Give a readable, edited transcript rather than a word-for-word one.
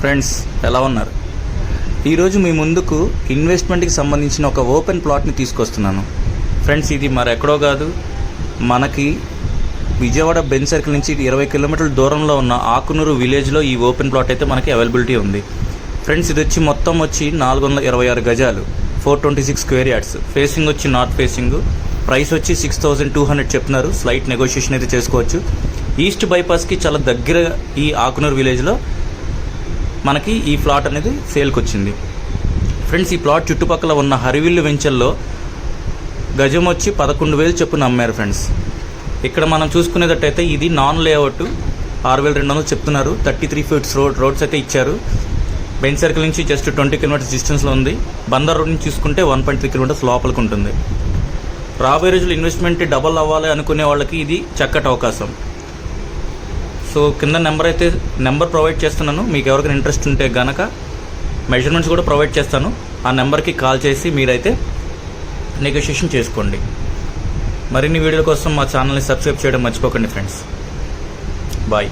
Friends ఎలా ఉన్నారు? ఈరోజు మీ ముందుకు ఇన్వెస్ట్మెంట్కి సంబంధించిన ఒక ఓపెన్ ప్లాట్ని తీసుకొస్తున్నాను. ఫ్రెండ్స్, ఇది మరెక్కడో కాదు, మనకి విజయవాడ బెంజ్ సర్కిల్ నుంచి 20 కిలోమీటర్ల దూరంలో ఉన్న ఆకునూరు విలేజ్లో ఈ ఓపెన్ ప్లాట్ అయితే మనకి అవైలబిలిటీ ఉంది. ఫ్రెండ్స్, ఇది వచ్చి మొత్తం 426 గజాలు, 426 స్క్వేర్ యార్డ్స్, ఫేసింగ్ వచ్చి నార్త్ ఫేసింగ్. ప్రైస్ వచ్చి 6,200 చెప్తున్నారు. స్లైట్ నెగోషియేషన్ అయితే చేసుకోవచ్చు. ఈస్ట్ బైపాస్కి చాలా దగ్గర ఈ ఆకునూరు విలేజ్లో మనకి ఈ ప్లాట్ అనేది సేల్కి వచ్చింది. ఫ్రెండ్స్, ఈ ప్లాట్ చుట్టుపక్కల ఉన్న హరివిల్లు వెంచర్లో గజం వచ్చి 11,000 చొప్పున అమ్మారు. ఫ్రెండ్స్, ఇక్కడ మనం చూసుకునేటట్టయితే ఇది నాన్ లేఅవుట్, 6,200 చెప్తున్నారు. 33 ఫీట్స్ రోడ్స్ అయితే ఇచ్చారు. బెంజ్ సర్కిల్ నుంచి జస్ట్ 20 కిలోమీటర్స్ డిస్టెన్స్లో ఉంది. బందర్ రోడ్ నుంచి చూసుకుంటే 1.3 కిలోమీటర్స్ లోపలికి ఉంటుంది. రాబోయే రోజులు ఇన్వెస్ట్మెంట్ డబల్ అవ్వాలి అనుకునే వాళ్ళకి ఇది చక్కటి అవకాశం. సో కింద నెంబర్ ప్రొవైడ్ చేస్తున్నాను. మీకు ఎవరికైనా ఇంట్రెస్ట్ ఉంటే గనక మెజర్మెంట్స్ కూడా ప్రొవైడ్ చేస్తాను. ఆ నెంబర్కి కాల్ చేసి మీరైతే నెగోషియేషన్ చేసుకోండి. మరిన్ని వీడియోల కోసం మా ఛానల్ని సబ్స్క్రైబ్ చేయడం మర్చిపోకండి ఫ్రెండ్స్. బాయ్.